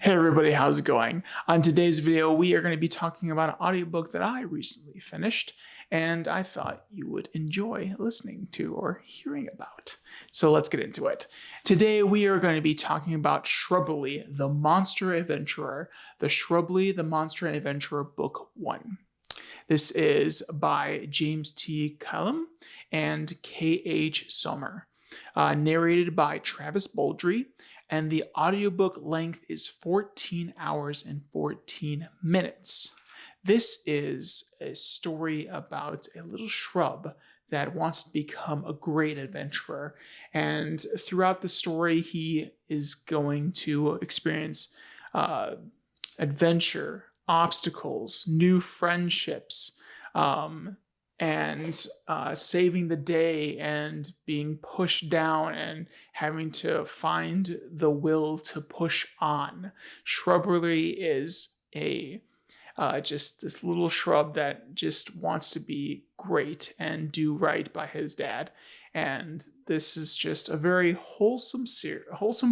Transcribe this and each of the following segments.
Hey everybody, how's it going? On today's video, we are going to be talking about an audiobook that I recently finished, and I thought you would enjoy listening to or hearing about. So let's get into it. Today, we are going to be talking about Shrubley, the Monster Adventurer, the Shrubley, the Monster Adventurer, Book 1. This is by James T. Callum and K.H. Sommer, narrated by Travis Baldry, and the audiobook length is 14 hours and 14 minutes. This is a story about a little shrub that wants to become a great adventurer. And throughout the story, he is going to experience adventure, obstacles, new friendships, and saving the day and being pushed down and having to find the will to push on. Shrubley is just this little shrub that just wants to be great and do right by his dad. And this is just a very wholesome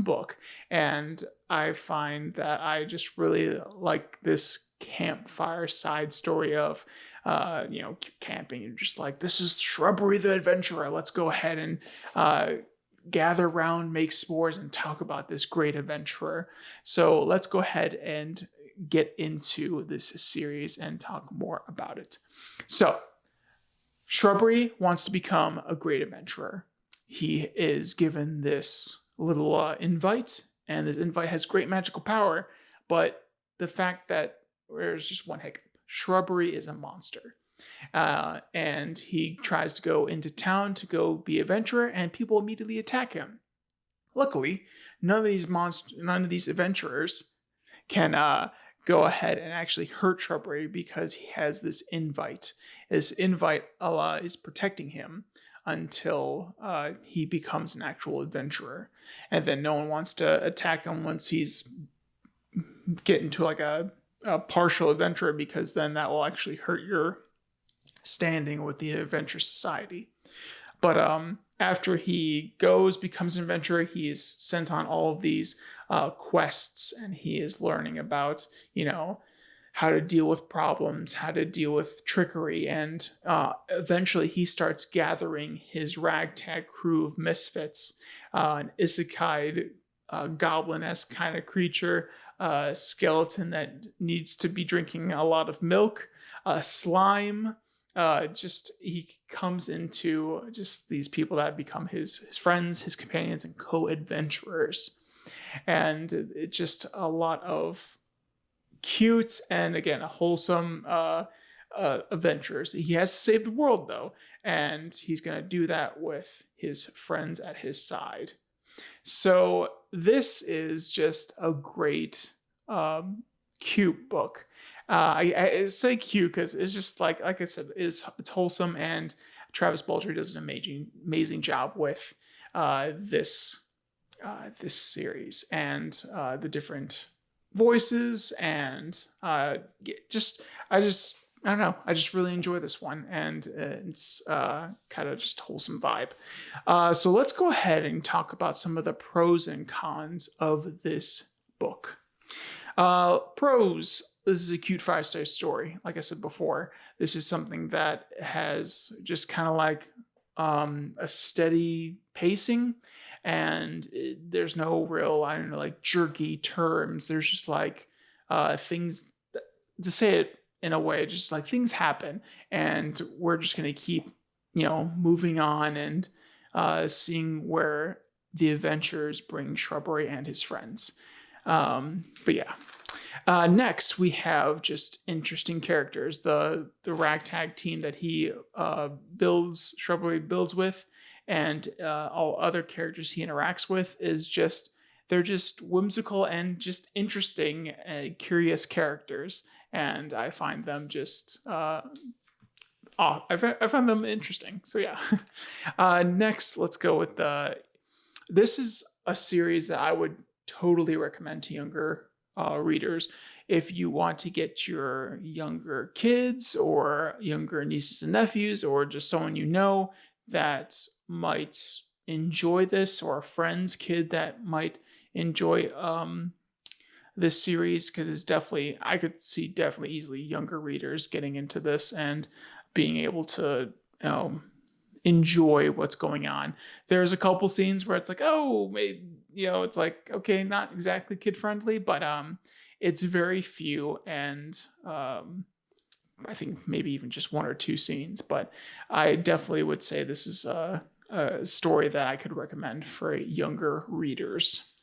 book. And I find that I just really like this campfire side story of camping. You're just like, this is Shrubley the Adventurer. Let's go ahead and gather around, make s'mores, and talk about this great adventurer. So let's go ahead and get into this series and talk more about it. So Shrubley wants to become a great adventurer. He is given this little invite, and this invite has great magical power, but the fact that there's just one hiccup. Shrubley is a monster. And he tries to go into town to go be an adventurer, and people immediately attack him. Luckily, none of these adventurers can go ahead and actually hurt Shrubley because he has this invite. This invite is protecting him until he becomes an actual adventurer. And then no one wants to attack him once he's getting to like a partial adventurer, because then that will actually hurt your standing with the adventure society. But after he becomes an adventurer, he is sent on all of these quests, and he is learning about, how to deal with problems, how to deal with trickery, and eventually he starts gathering his ragtag crew of misfits, an isekai goblin-esque kind of creature, a skeleton that needs to be drinking a lot of milk, slime. He comes into just these people that become his friends, his companions, and co-adventurers. And it's just a lot of cute and, again, wholesome adventures. He has to save the world, though, and he's going to do that with his friends at his side. So this is just a great, cute book. I say cute because it's just like I said, it's wholesome, and Travis Baldry does an amazing job with this series and the different voices, and I don't know. I just really enjoy this one, and it's kind of just wholesome vibe. So let's go ahead and talk about some of the pros and cons of this book. Pros: this is a cute 5-star story. Like I said before, this is something that has just kind of like a steady pacing, and there's no real, like jerky terms. There's just like things to say it in a way, just like things happen, and we're just going to keep, moving on and seeing where the adventures bring Shrubley and his friends. But yeah. Next, we just interesting characters. The ragtag team that Shrubley builds with, and all other characters he interacts with they're just whimsical and just interesting, curious characters. And I find them I find them interesting. So yeah. Next, let's go with this is a series that I would totally recommend to younger readers. If you want to get your younger kids or younger nieces and nephews, or just someone that might enjoy this, or a friend's kid that might enjoy this series, because I could see definitely easily younger readers getting into this and being able to, enjoy what's going on. There's a couple scenes where it's like, oh, it's like, okay, not exactly kid friendly, but it's very few, and I think maybe even just one or two scenes. But I definitely would say this is a story that I could recommend for younger readers.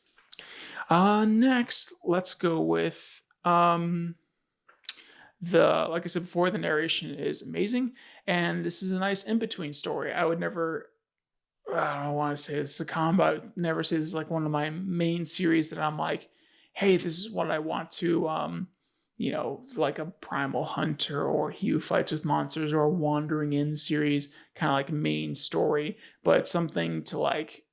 Next, let's go with like I said before, the narration is amazing, and this is a nice in-between story. I would never, I don't want to say this is a con, but I would never say this is like one of my main series that I'm like, hey, this is what I want to, like a Primal Hunter or He Who Fights with Monsters or a Wandering In series, kind of like main story, but something to like,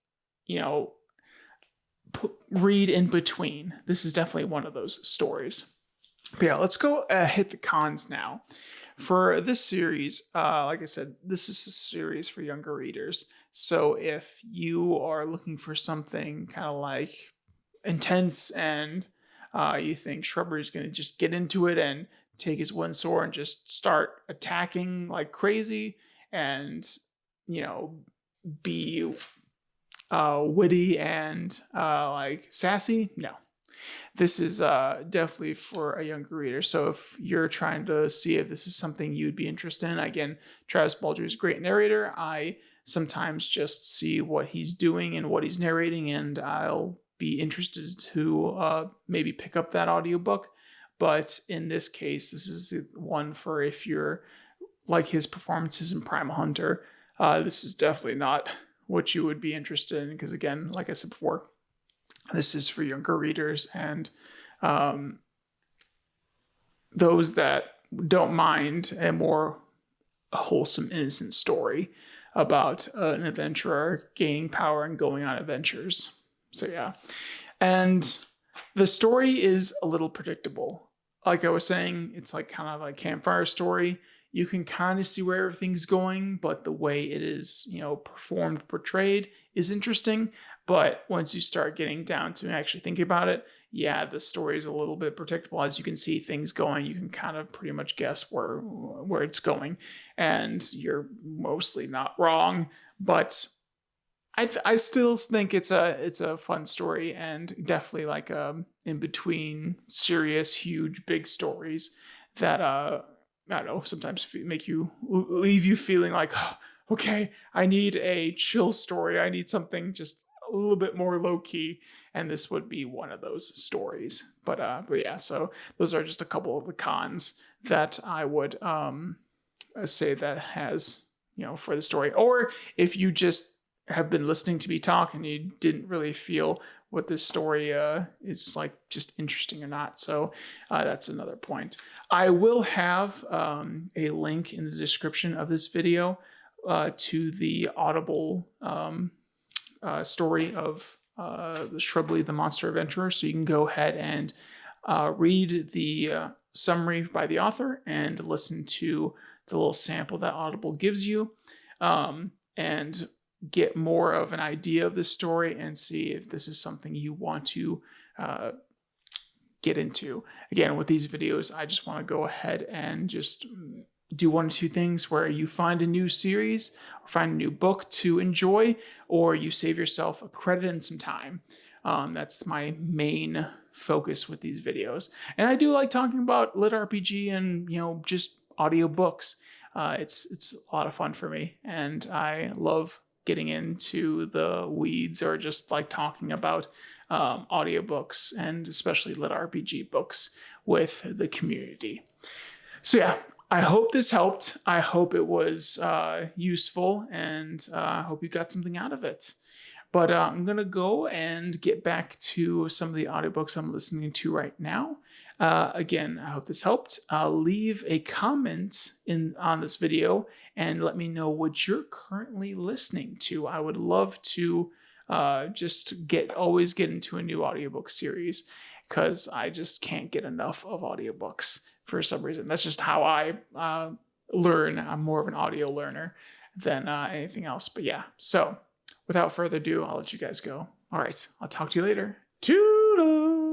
read in between. This is definitely one of those stories. But yeah, let's go hit the cons now. For this series, like I said, this is a series for younger readers. So if you are looking for something kind of like intense and you think Shrubley is going to just get into it and take his one sword and just start attacking like crazy and, be witty and like sassy, no. This is definitely for a younger reader. So if you're trying to see if this is something you'd be interested in, again, Travis Balger is a great narrator. I sometimes just see what he's doing and what he's narrating, and I'll be interested to maybe pick up that audiobook. But in this case, this is the one for if you're like his performances in Primal Hunter. This is definitely not what you would be interested in, because again, like I said before, this is for younger readers and those that don't mind a more wholesome, innocent story about an adventurer gaining power and going on adventures. So yeah. And the story is a little predictable. Like I was saying, it's like kind of a campfire story. You can kind of see where everything's going, but the way it is, performed, portrayed is interesting. But once you start getting down to actually thinking about it, yeah, the story is a little bit predictable. As you can see things going, you can kind of pretty much guess where it's going, and you're mostly not wrong. But I still think it's a fun story, and definitely like in between serious, huge, big stories that I don't know, sometimes leave you feeling like, oh, okay, I need a chill story. I need something just a little bit more low key, and this would be one of those stories. But yeah, so those are just a couple of the cons that I would say that has for the story. Or if you just have been listening to me talk and you didn't really feel what this story is like just interesting or not. So that's another point. I will have a link in the description of this video to the Audible story of the Shrubley, the Monster Adventurer. So you can go ahead and read the summary by the author and listen to the little sample that Audible gives you, and get more of an idea of the story and see if this is something you want to get into. Again, with these videos, I just want to go ahead and just do one or two things where you find a new series or find a new book to enjoy, or you save yourself a credit and some time. That's my main focus with these videos. And I do like talking about lit RPG and, just audiobooks. It's a lot of fun for me, and I love getting into the weeds or just like talking about audiobooks and especially lit RPG books with the community. So yeah, I hope this helped. I hope it was useful, and I hope you got something out of it. But I'm going to go and get back to some of the audiobooks I'm listening to right now. Again, I hope this helped. Leave a comment on this video and let me know what you're currently listening to. I would love to just always get into a new audiobook series, because I just can't get enough of audiobooks for some reason. That's just how I learn. I'm more of an audio learner than anything else. But yeah, so without further ado, I'll let you guys go. All right, I'll talk to you later. Toodles!